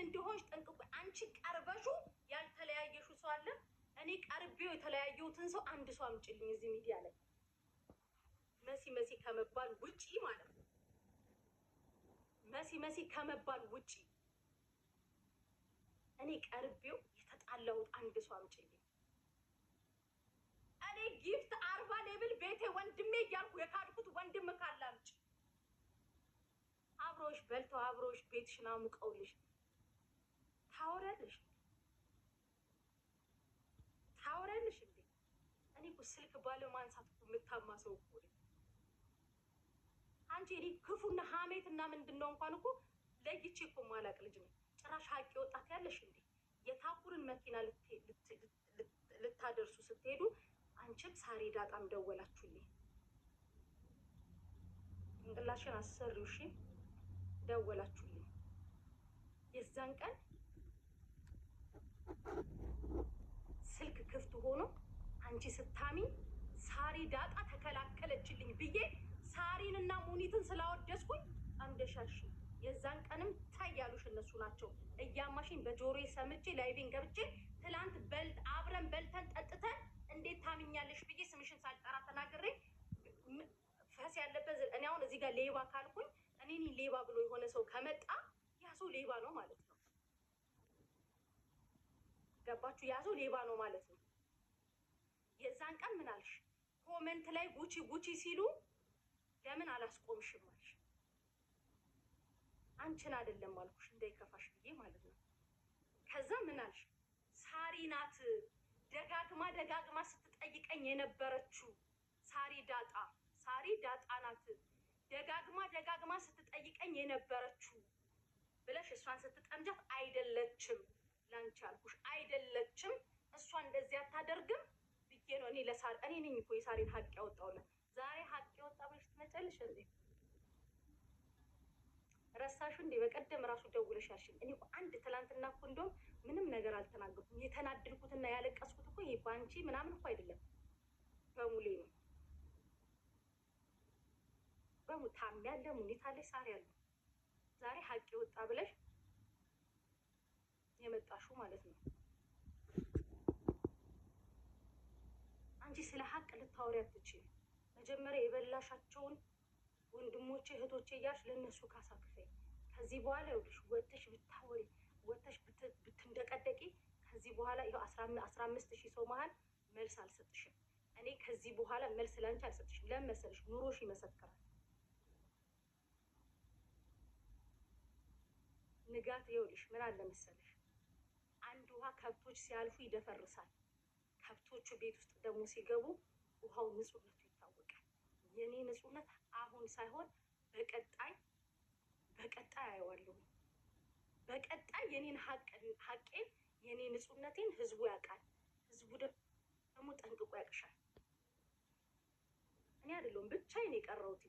እንደሆንሽ ጠንቅቆ አንቺ ቀርበሹ ያልተለያየሹ ሰው አለ። እኔ ቀርቤው የተለያየሁትን ሰው አንድ ሰው አምጪልኝ እዚህ ሚዲያ ላይ መሲ ከመባል ውጪ ማለት ነው። መሲ ከመባል ውጪ እኔ ቀርቤው የተጣላሁት አንድ ሰው አምጪልኝ። እኔ ጊፍት 40 ሌብል ቤቴ ወንድሜ እያልኩ የካድኩት ወንድም ካለ አምጪ። አብሮሽ በልተው አብሮሽ ቤትሽን አሙቀውልሽ ታወሪያለሽ እንዴ? እኔ እኮ ስልክ ባለማንሳት እኮ የምታማ ሰው እኮ ነኝ። አንቺ እኔ ክፉና ሀሜትና ምንድነው እንኳን እኮ ለይቼ እኮ ማላቅ ልጅ ነኝ። ጭራሽ ሀቅ ወጣት ያለሽ እንዴ? የታኩርን መኪና ልታደርሱ ስትሄዱ አንቺም ሳሪ ዳጣም ደወላችሁልኝ። እንቅላሽን አሰሪው እሺ፣ ደወላችሁልኝ። የዛን ቀን ስልክ ክፍት ሆኖ አንቺ ስታሚ ሳሪ ዳጣ ተከላከለችልኝ ብዬ ሳሪንና ሙኒትን ስላወደስኩኝ አንደሻሽ። የዛን ቀንም ታያሉሽ እነሱ ናቸው እያማሽኝ በጆሮዬ ሰምቼ ላይቬን ገብቼ ትላንት አብረን በልተን ጠጥተን እንዴት ታምኛለሽ ብዬ ስምሽን ሳልጠራ ተናግሬ ፈስ ያለበት እኔ አሁን እዚህ ጋር ሌባ ካልኩኝ እኔ ሌባ ብሎ የሆነ ሰው ከመጣ ያ ሰው ሌባ ነው ማለት ነው። ገባችሁ? ያ ሰው ሌባ ነው ማለት ነው። የዛን ቀን ምን አልሽ? ኮሜንት ላይ ጉቺ ሲሉ ለምን አላስቆምሽም አልሽ። አንቺን አይደለም አልኩሽ እንዳይከፋሽ ብዬ ማለት ነው። ከዛ ምን አልሽ? ሳሪ ናት ደጋግማ ስትጠይቀኝ የነበረችው ሳሪ ዳጣ ናት ደጋግማ ስትጠይቀኝ የነበረችው ብለሽ እሷን ስትጠምጃት አይደለችም ላንቺ አልኩሽ። አይደለችም እሷ እንደዚህ አታደርግም ብዬ ነው እኔ ነኝ እኮ የሳሪን ሀቅ ያወጣውላት። ዛሬ ሀቅ ያወጣ ብለሽ ትመጫለሽ እንዴ? ረሳሽ እንዴ? በቀደም ራሱ ደውለሽ ያልሽኝ እኔ እኮ አንድ ትላንትና እኮ እንደውም ምንም ነገር አልተናገርኩም። የተናደድኩትና ያለቀስኩት እኮ ይሄ ባንቺ ምናምን እኮ አይደለም፣ በሙሌ ነው። ታም ያለ ሙኒት አለሽ ሳሪ ያለ ዛሬ ሀቅ የወጣ ብለሽ የመጣሽው ማለት ነው። አንቺ ስለ ሀቅ ልታወሪ አትችይም። መጀመሪያ የበላሻቸውን ወንድሞቼ እህቶቼ እያልሽ ለእነሱ ካሳ ክፈይ። ከዚህ በኋላ ይኸውልሽ ወጥተሽ ብታወሪ ወጥተሽ ብትንደቀደቂ ከዚህ በኋላ ይኸው 15,000 ሰው መሀል መልስ አልሰጥሽም። እኔ ከዚህ በኋላ መልስ ላንቺ አልሰጥሽም። ለምን መሰለሽ? ኑሮሽ ይመሰክራል። ንጋት ይኸውልሽ ምን አለ መሰለሽ? አንድ ውሃ ከብቶች ሲያልፉ ይደፈርሳል። ከብቶቹ ቤት ውስጥ ደግሞ ሲገቡ ውሃው ንጹህነቱ ይታወቃል። የኔ ንጹህነት አሁን ሳይሆን በቀጣይ አየዋለሁ። በቀጣይ የኔን ሀቄን የኔ ንጹህነቴን ህዝቡ ያውቃል። ህዝቡ ደግሞ ጠንቅቆ ያውቅሻል። እኔ አይደለሁም ብቻዬን የቀረሁት።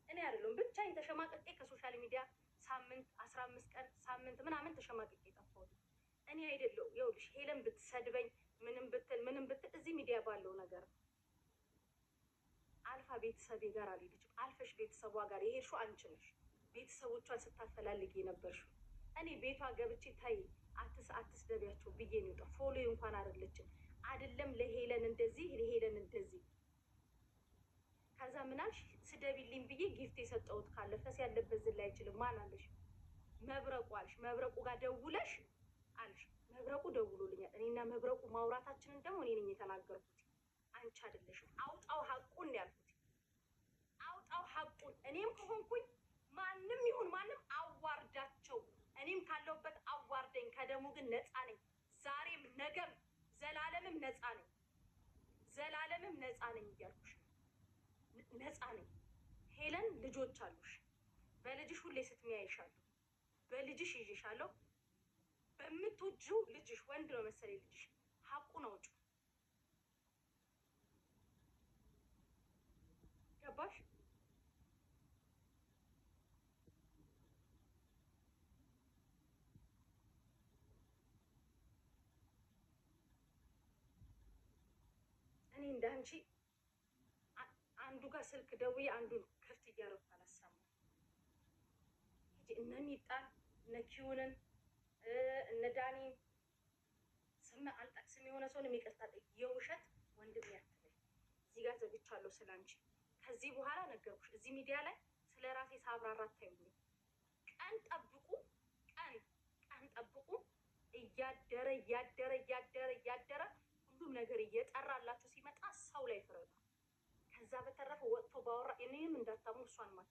እኔ አይደለሁም ብቻዬን ተሸማቀቄ ከሶሻል ሚዲያ ሳምንት 15 ቀን ሳምንት ምናምን ተሸማቀቄ ጠፋሁት። እኔ አይደለሁም። ይኸውልሽ ሄለን ብትሰድበኝ ምንም ብትል እዚህ ሚዲያ ባለው ነገር አልፋ ቤተሰቤ ጋር አልሄደችም። አልፈሽ ቤተሰቧ ጋር የሄድሽው አንቺ ነሽ። ቤተሰቦቿን ስታፈላልግ የነበርሽው እኔ ቤቷ ገብቼ ታይ አትስደቢያቸው ብዬ ነው የወጣው። ፎሎ እንኳን አይደለም ለሄለን እንደዚህ ከዛ ምን አልሽ? ስደቢልኝ ብዬ ጊፍት የሰጠሁት ካለ ፈስ ያለበት ዝላ አይችልም ማን አለሽ? መብረቁ አልሽ። መብረቁ ጋር ደውለሽ አልሽ። መብረቁ ደውሎልኛል። እኔና መብረቁ ማውራታችንን ደግሞ እኔ ነኝ የተናገርኩት፣ አንቺ አይደለሽም። አውጣው ሀቁን ያልኩት፣ አውጣው ሀቁን። እኔም ከሆንኩኝ ማንም ይሁን ማንም አዋርዳቸው። እኔም ካለሁበት አዋርደኝ። ከደሙ ግን ነፃ ነኝ። ዛሬም ነገም ዘላለምም ነፃ ነኝ እያልኩሽ ነፃ ነኝ። ሄለን ልጆች አሉሽ። በልጅሽ ሁሌ ስትሚያ ይሻለሁ። በልጅሽ ይዤሻለሁ። በምትወጂው ልጅሽ ወንድ ነው መሰለኝ ልጅሽ ሀቁን አውጪ። ገባሽ? እኔ እንዳንቺ አንዱ ጋር ስልክ ደውዬ አንዱን ክፍት እያደረኩ አላሰማም። እነ ሚጣን እነ ኪዩንን እነ ዳኒን ስም አልጠቅስም። የሆነ ሰውን ይቅርታ የውሸት ወንድም ያትበል። እዚህ ጋር ዘግቻለሁ ስላንቺ። ከዚህ በኋላ ነገርኩሽ፣ እዚህ ሚዲያ ላይ ስለ ራሴ ሳብራራ አታዩኝም። ቀን ጠብቁ፣ ቀን ጠብቁ። እያደረ እያደረ እያደረ እያደረ ሁሉም ነገር እየጠራላችሁ ሲመጣ ሰው ላይ ፍረዱ። ከዛ በተረፈ ወጥቶ ባወራ እኔም እንዳታሙ እሷን ማት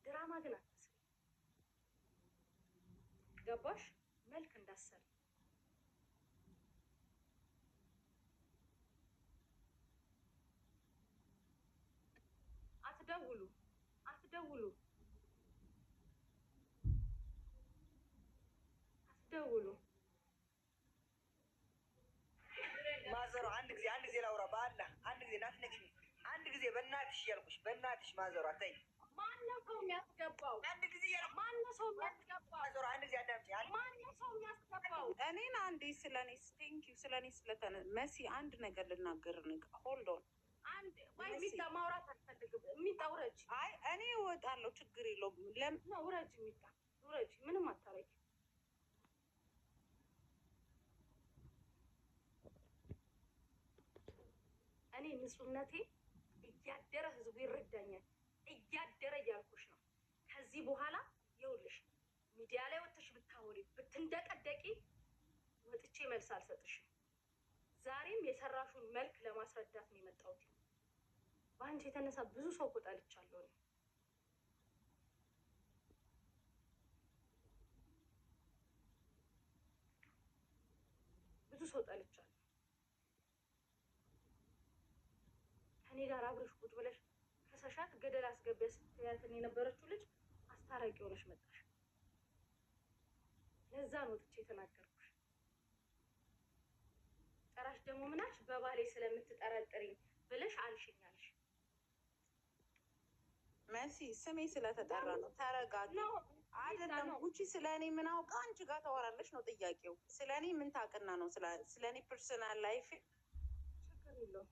ድራማ ግን አትስሪ። ገባሽ? መልክ እንዳሰሪ አትደውሉ አትደውሉ አትደውሉ። ማዘሯ አንድ ጊዜ ላውራ በአላህ አንድ ጊዜ ናትነግኝ አንድ ጊዜ በእናትሽ እያልኩሽ በእናትሽ ማዘሯ ተይ። ማነው ሰው የሚያስገባው? አንድ ጊዜ ማነው ሰው የሚያስገባው? ማዘሯ አንድ ጊዜ አዳምጪ። ማነው ሰው የሚያስገባው? እኔን አንዴ ስለኔ ቴንኪው ስለኔ ስለተነ መሲ አንድ ነገር ልናገር ሆልድ ኦን አንድ ወይ ሚጣ ማውራት አልፈልግም። ሚጣ ውረጅ። አይ እኔ እወጣለሁ ችግር የለውም። ለምን ነው ውረጅ? ሚጣ ውረጅ። ምንም አታረጊ። እኔ ንጹህነቴ እያደረ ህዝቡ ይረዳኛል። እያደረ እያልኩሽ ነው። ከዚህ በኋላ ይኸውልሽ ሚዲያ ላይ ወጥተሽ ብታወሪ ብትንደቀደቂ ወጥቼ መልስ አልሰጥሽም። ዛሬም የሰራሹን መልክ ለማስረዳት ነው የመጣሁት። በአንቺ የተነሳ ብዙ ሰው እኮ ጠልቻለሁ። ብዙ ሰው ጠልቻለሁ። ከኔ ጋር አብረሽ ቁጭ ብለሽ ከሰሻት ገደል አስገቢያ ስትያትን የነበረችው ልጅ አስታራቂ ሆነሽ መጣሽ። ለዛ ነው ወጥቼ የተናገርኩሽ። ጭራሽ ደግሞ ምናሽ በባሌ ስለምትጠረጥሪኝ ብለሽ አልሽኛልሽ። መሲ ስሜ ስለተጠራ ነው። ተረጋጊ። አይደለም ጉቺ ስለ እኔ ምን አውቃ አንቺ ጋር ታወራለች ነው ጥያቄው። ስለ እኔ ምን ታውቅና ነው? ስለ እኔ ፐርሰናል ላይፍ ችግር የለውም።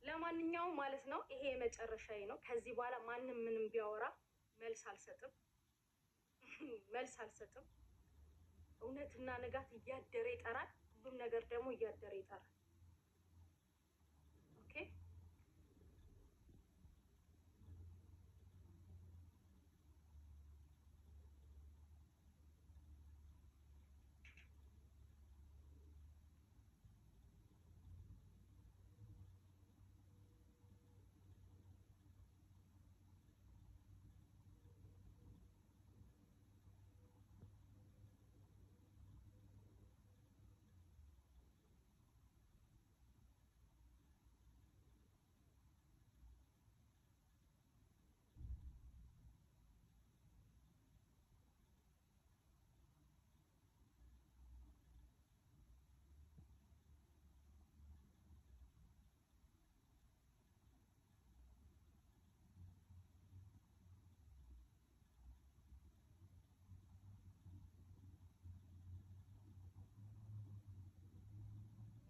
ለማንኛውም ማለት ነው ይሄ የመጨረሻዬ ነው። ከዚህ በኋላ ማንም ምንም ቢያወራ መልስ አልሰጥም፣ መልስ አልሰጥም። እውነትና ንጋት እያደረ ይጠራል። ሁሉም ነገር ደግሞ እያደረ ይጠራል። ኦኬ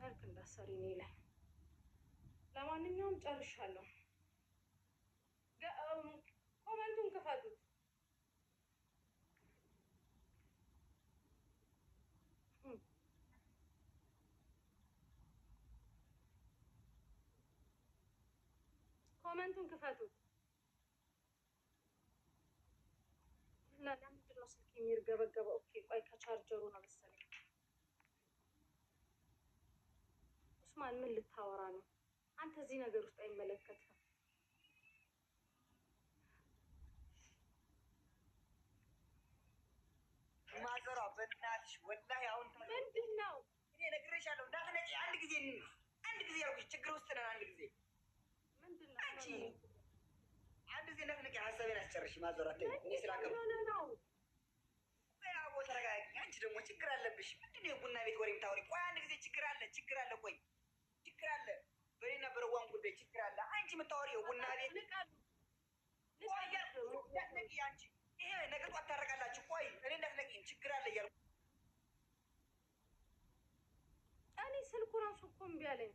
መልክ እንዳሰሪ እኔ ላይ። ለማንኛውም ጨርሻለሁ። ኮመንቱን ክፈቱት። ኮመንቱን ክፈቱት። ለምንድን ነው ስልክ የሚርገበገበው? ኦኬ ቆይ ከቻርጀሩ ነው መሰለኝ። ኡስማን ምን ልታወራ ነው አንተ? እዚህ ነገር ውስጥ አይመለከትም። ማዘሯ በእናትሽ ወላሂ አሁን ምንድን ነው? እኔ ነግሬሻለሁ እንዳትነቂ። አንድ ጊዜ ያልኩሽ ችግር ውስጥ ነን። አንድ ጊዜ ምንድን ነው? አንቺ አንድ ጊዜ እንዳትነቂ። ሀሳቤን አስጨርሽ ማዘሯ። እኔ ስላከብ አቦ ተረጋጊ። አንቺ ደግሞ ችግር አለብሽ። ምንድን ነው የቡና ቤት ወሬ የምታወሪ? ቆይ አንድ ጊዜ ችግር አለ። ቆይ ችግር አለ። በእኔና በረዋን ጉዳይ ችግር አለ። አንቺ የምታወሪው ቡና ቤት እንዳትነቂ። አንቺ ይሄ ነገ ጧት ታረቃላችሁ። ቆይ እኔ እንዳትነቂኝ ችግር አለ እያልኩ እኔ ስልኩ ራሱ እኮ እምቢ አለኝ።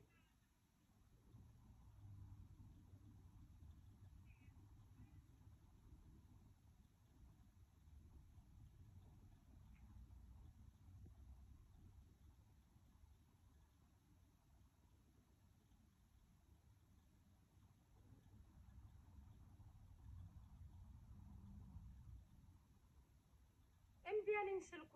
እምቢ አለኝ ስልኩ።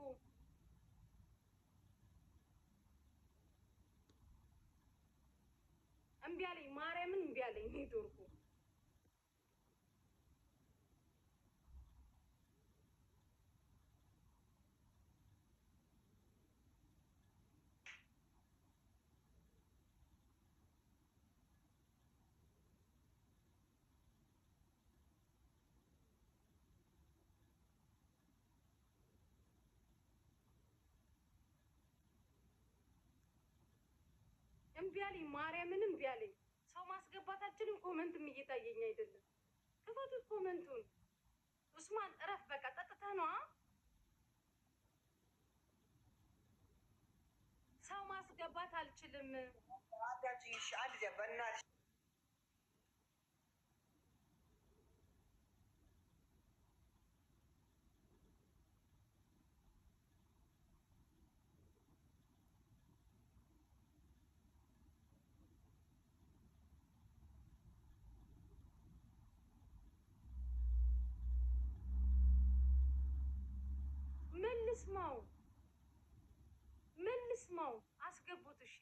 እምቢ አለኝ ማርያምን እምቢ አለኝ ኔትወርኩ። እምቢ አለኝ ማርያምን እምቢ አለኝ። ሰው ማስገባት አልችልም። ኮመንትም እየታየኝ አይደለም። ክፈቱት ኮመንቱን። ኡስማን እረፍ በቃ ጠጥተህ ነዋ። ሰው ማስገባት አልችልም። ምን ልስማው? አስገቡት እሺ።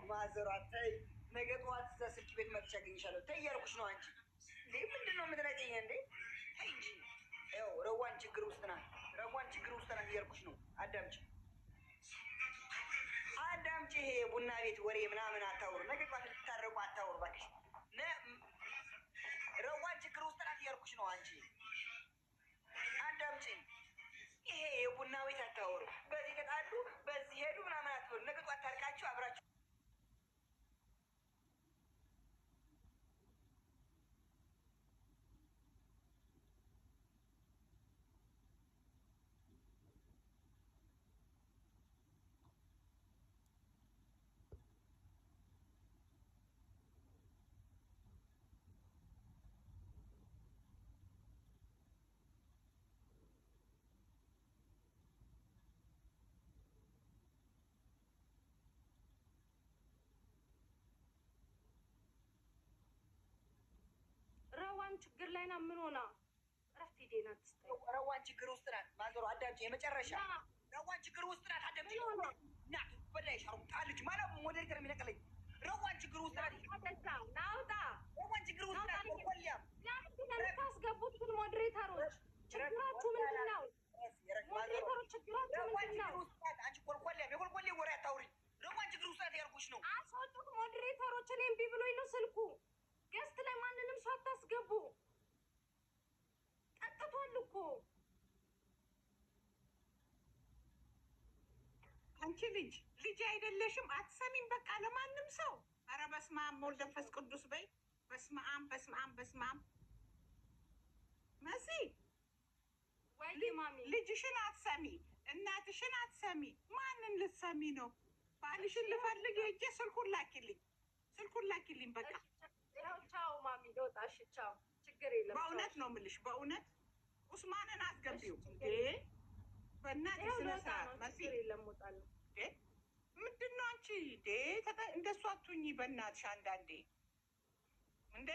ማዘሯት ተይ፣ ነገ ጠዋት እዛ ስልክ ቤት መጥቼ አገኝሻለሁ። ተይ እያልኩሽ ነው። አንቺ እንዴ ምንድን ነው የምትነቀኝ እንዴ? ተይ እንጂ። ይኸው ረዋን ችግር ውስጥ ናት፣ ረዋን ችግር ውስጥ ናት እያልኩሽ ነው። አዳምጪ አዳምጪ። ይሄ ቡና ቤት ወሬ ምናምን አታውሩ። ነገ ጠዋት ልትታረቁ አታውሩ እባክሽ። ረዋን ችግር ውስጥ ናት እያልኩሽ ነው። አንቺ አዳምጪ። ይሄ የቡና ቤት አታውሩ። በዚህ ተጣሉ፣ በዚህ ሄዱ ምናምን አትበሉ። ነገ ጠዋት ታርቃችሁ አብራችሁ ችግር ላይ ናት። ምን ሆና እረፍት ሄዴና ትስጠኝ። ረዋን ችግር ውስጥ ናት። ማዘሩ አዳምጪ። የመጨረሻ ረዋን ችግር ውስጥ ናት። አዳምጪ። ናት በላይ ሻሩ ጣልጅ ማለት ሞዴሬተር የሚነቅለኝ ረዋን ችግር ውስጥ ናት። ናውጣ ረዋን ችግር ውስጥ ናት። ኮልያም የምታስገቡት ግን ሞዴሬተሮች ችግራችሁ ምንድን ነው? ሞዴሬተሮች ችግራችሁ ምንድን ነው? አንቺ ኮልኮልያም የኮልኮሌ ወሬ አታውሪ። ረዋን ችግር ውስጥ ናት ያልኩሽ ነው። አስወጡት ሞዴሬተሮች። እኔ እምቢ ብሎኝ ነው ስልኩ። ገስት ላይ ማንንም ሰው አታስገቡ። ጠጥቷል እኮ አንቺ ልጅ አይደለሽም? አትሰሚም? በቃ ለማንም ሰው ኧረ በስመ አብ ወወልድ ወመንፈስ ቅዱስ በይ። በስመ አብ በስመ አብ በስመ አብ። መሲ ወይ ማሚ ልጅሽን አትሰሚ፣ እናትሽን አትሰሚ። ማንን ልትሰሚ ነው? ባልሽን ልፈልግ ሄጄ ስልኩን ላኪልኝ በቃ። ያው ቻው ማሚ ልወጣ። እሺ ቻው፣ ችግር የለም። በእውነት ነው የምልሽ፣ በእውነት ኡስማንን አስገቢው እንዴ! በእናትሽ ስነ ስርዓት መሲ። ምንድን ነው አንቺ እንደሱ አትሁኚ በእናትሽ አንዳንዴ እንዴ!